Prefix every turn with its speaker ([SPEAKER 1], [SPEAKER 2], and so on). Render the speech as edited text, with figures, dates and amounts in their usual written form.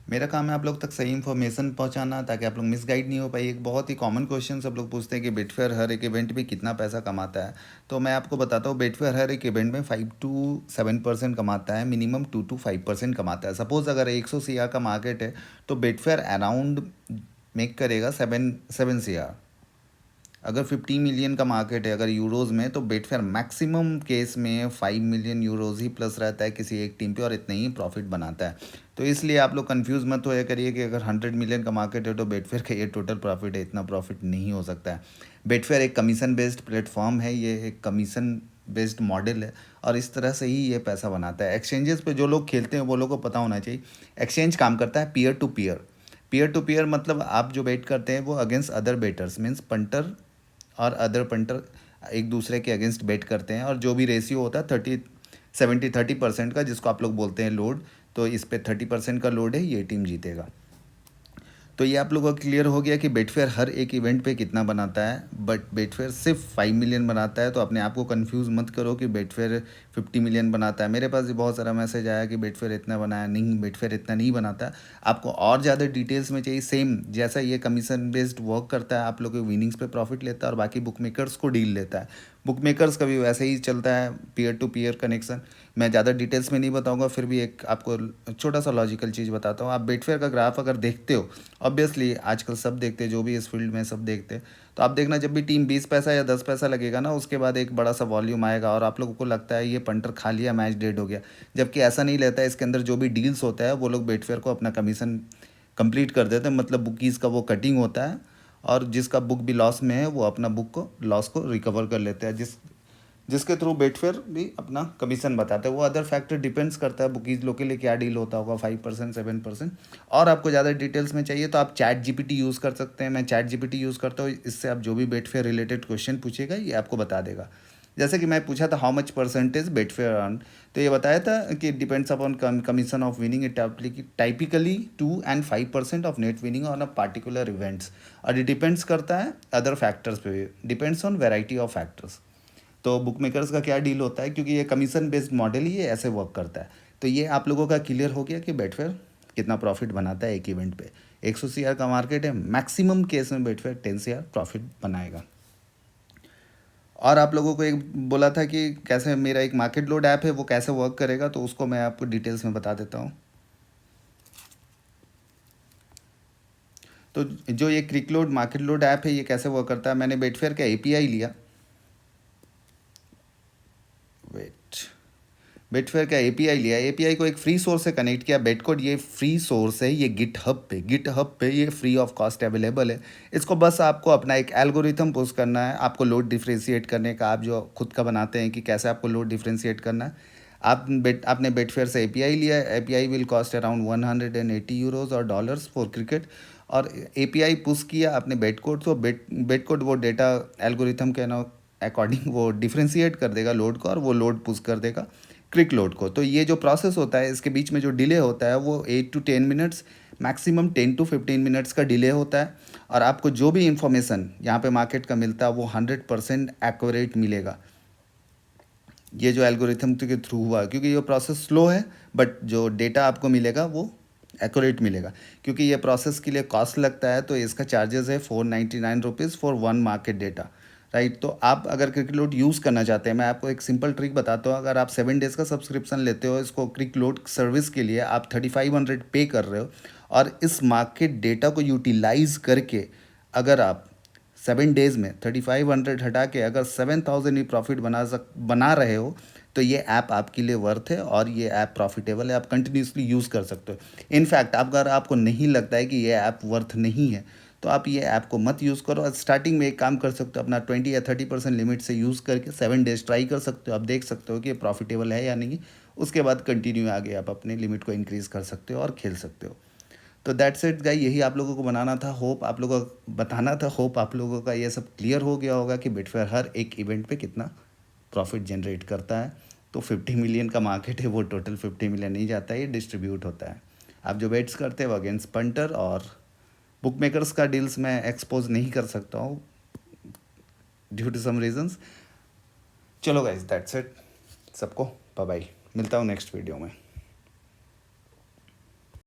[SPEAKER 1] मेरा काम है आप लोग तक सही इन्फॉर्मेशन पहुंचाना, ताकि आप लोग मिसगाइड नहीं हो पाए। एक बहुत ही कॉमन क्वेश्चन सब लोग पूछते हैं कि बेटफेयर हर एक इवेंट पे कितना पैसा कमाता है। तो मैं आपको बताता हूँ, बेटफेयर हर एक इवेंट में 5 to 7% कमाता है, मिनिमम 2 to 5% कमाता है। सपोज अगर 100 CR का मार्केट है, तो बेटफेयर अराउंड मेक करेगा 7 7 CR। अगर 50 मिलियन का मार्केट है अगर यूरोज़ में, तो बेटफेयर मैक्सिमम केस में 5 मिलियन यूरोज़ ही प्लस रहता है किसी एक टीम पे, और इतने ही प्रॉफिट बनाता है। तो इसलिए आप लोग कंफ्यूज मत होया करिए कि अगर 100 मिलियन का मार्केट है तो बेटफेयर का ये टोटल प्रॉफिट है। इतना प्रॉफिट नहीं हो सकता है। बेटफेयर एक कमीशन बेस्ड प्लेटफॉर्म है, ये एक कमीशन बेस्ड मॉडल है, और इस तरह से ही ये पैसा बनाता है। एक्सचेंजेस पे जो लोग खेलते हैं वो लोगों को पता होना चाहिए, एक्सचेंज काम करता है peer to peer. Peer to peer मतलब आप जो बेट करते हैं वो against other betters, means punter और अदर पंटर एक दूसरे के अगेंस्ट बेट करते हैं, और जो भी रेशियो होता है 30 70 30% का, जिसको आप लोग बोलते हैं लोड, तो इस पे 30% का लोड है, ये टीम जीतेगा। तो ये आप लोगों को क्लियर हो गया कि बेटफेयर हर एक इवेंट पे कितना बनाता है। बट बेटफेयर सिर्फ 5 मिलियन बनाता है, तो अपने आप को कंफ्यूज मत करो कि बेटफेयर 50 मिलियन बनाता है। मेरे पास भी बहुत सारा मैसेज आया कि बेटफेयर इतना बनाया, नहीं बेटफेयर इतना नहीं बनाता। आपको और ज़्यादा डिटेल्स में चाहिए, सेम जैसा ये कमीशन बेस्ड वर्क करता है, आप लोग के विनिंग्स पे प्रॉफिट लेता है और बाकी बुक मेकर्स को डील लेता है। बुक मेकर्स का भी वैसे ही चलता है, पीयर टू पीयर कनेक्शन। मैं ज़्यादा डिटेल्स में नहीं बताऊंगा, फिर भी एक आपको छोटा सा लॉजिकल चीज़ बताता हूँ। आप बेटफेयर का ग्राफ अगर देखते हो, ऑब्वियसली आजकल सब देखते हैं, जो भी इस फील्ड में सब देखते हैं, तो आप देखना जब भी टीम 20 पैसा या 10 पैसा लगेगा ना, उसके बाद एक बड़ा सा वॉल्यूम आएगा और आप लोगों को लगता है ये पंटर खा लिया, मैच डेड हो गया। जबकि ऐसा नहीं रहता है, इसके अंदर जो भी डील्स होता है वो लोग बेटफेयर को अपना कमीशन कंप्लीट कर देते हैं, मतलब बुकीज़ का वो कटिंग होता है, और जिसका बुक भी लॉस में है वो अपना बुक को लॉस को रिकवर कर लेते हैं, जिसके थ्रू बेटफेयर भी अपना कमीशन बताते हैं। वो अदर फैक्टर डिपेंड्स करता है बुकीज लोग के लिए क्या डील होता होगा, 5% 7%। और आपको ज़्यादा डिटेल्स में चाहिए तो आप चैट जीपीटी यूज़ कर सकते हैं। मैं चैट जीपीटी यूज़ करता हूँ, इससे आप जो भी बेटफेयर रिलेटेड क्वेश्चन पूछेगा ये आपको बता देगा। जैसे कि मैं पूछा था how much percentage Betfair earn, तो ये बताया था कि depends upon commission of winning it typically 2 and 5% of net winning on a particular events. और ये डिपेंड्स करता है अदर फैक्टर्स पे भी, depends on variety of factors. तो बुक मेकर्स का क्या डील होता है, क्योंकि ये कमीशन बेस्ड मॉडल ही ये ऐसे वर्क करता है। तो ये आप लोगों का क्लियर हो गया कि बेटफेयर कितना प्रॉफिट बनाता है एक इवेंट पे। 100 CR का मार्केट है, मैक्सिमम केस में बेटफेयर 10 CR प्रॉफिट बनाएगा। और आप लोगों को एक बोला था कि कैसे मेरा एक मार्केट लोड ऐप है वो कैसे वर्क करेगा, तो उसको मैं आपको डिटेल्स में बता देता हूँ। तो जो ये क्रिक लोड मार्केट लोड ऐप है ये कैसे वर्क करता है, मैंने बेटफेयर का एपीआई लिया। वेट, बेटफेयर का एपीआई लिया, एपीआई को एक फ्री सोर्स से कनेक्ट किया। बेटकोड ये फ्री सोर्स है, ये गिटहब पे ये फ्री ऑफ कॉस्ट अवेलेबल है। इसको बस आपको अपना एक एल्गोरिथम पुश करना है, आपको लोड डिफ्रेंशिएट करने का। आप जो खुद का बनाते हैं कि कैसे आपको लोड डिफ्रेंशिएट करना है। आपने बेटफेयर से एपीआई लिया, API will cost around 180 euros और डॉलर्स फॉर क्रिकेट। और एपीआई पुश किया आपने बेटकोड, तो बेटकोड वो डेटा एल्गोरिथम के ना अकॉर्डिंग वो डिफ्रेंशिएट कर देगा लोड को, और वो लोड पुश कर देगा क्रिक लोड को। तो ये जो प्रोसेस होता है इसके बीच में जो डिले होता है वो 8 to 10 minutes, maximum 10 to 15 minutes का डिले होता है। और आपको जो भी इंफॉर्मेशन यहाँ पे मार्केट का मिलता है वो 100% एक्यूरेट मिलेगा, ये जो एल्गोरिथम के थ्रू हुआ, क्योंकि ये प्रोसेस स्लो है, बट जो डेटा आपको मिलेगा वो एक्यूरेट मिलेगा। क्योंकि ये प्रोसेस के लिए कॉस्ट लगता है, तो इसका चार्जेस है 499 rupees for 1 market data, right. तो आप अगर क्रिक लोड यूज़ करना चाहते हैं, मैं आपको एक सिंपल ट्रिक बताता हूँ। अगर आप 7 डेज़ का सब्सक्रिप्शन लेते हो इसको क्रिक लोड सर्विस के लिए, आप 3500 पे कर रहे हो, और इस मार्केट डेटा को यूटिलाइज करके अगर आप 7 डेज़ में 3500 हटा के अगर 7000 ही प्रॉफिट बना रहे हो, तो ये ऐप आपके लिए वर्थ है, और ये ऐप प्रॉफिटेबल है, आप कंटिन्यूसली यूज़ कर सकते हो। इनफैक्ट अगर आपको नहीं लगता है कि ये ऐप वर्थ नहीं है, तो आप ये ऐप को मत यूज़ करो। स्टार्टिंग में एक काम कर सकते हो, अपना 20 या 30% लिमिट से यूज़ करके 7 डेज़ ट्राई कर सकते हो। आप देख सकते हो कि ये प्रॉफिटेबल है या नहीं। उसके बाद कंटिन्यू आगे आप अपने लिमिट को इंक्रीज़ कर सकते हो और खेल सकते हो। तो दैट्स इट गाइस, यही आप लोगों को बनाना था, होप आप लोगों को बताना था। होप आप लोगों का ये सब क्लियर हो गया होगा कि बिटफेयर हर एक इवेंट पे कितना प्रॉफिट जनरेट करता है। तो 50 मिलियन का मार्केट है, वो टोटल 50 मिलियन नहीं जाता है, ये डिस्ट्रीब्यूट होता है। आप जो बेट्स करते हो अगेंस्ट पंटर और बुक मेकर्स का डील्स मैं एक्सपोज नहीं कर सकता हूँ ड्यू टू सम रीजंस। चलो गाइस दैट्स इट, सबको बाय बाय, मिलता हूँ नेक्स्ट वीडियो में।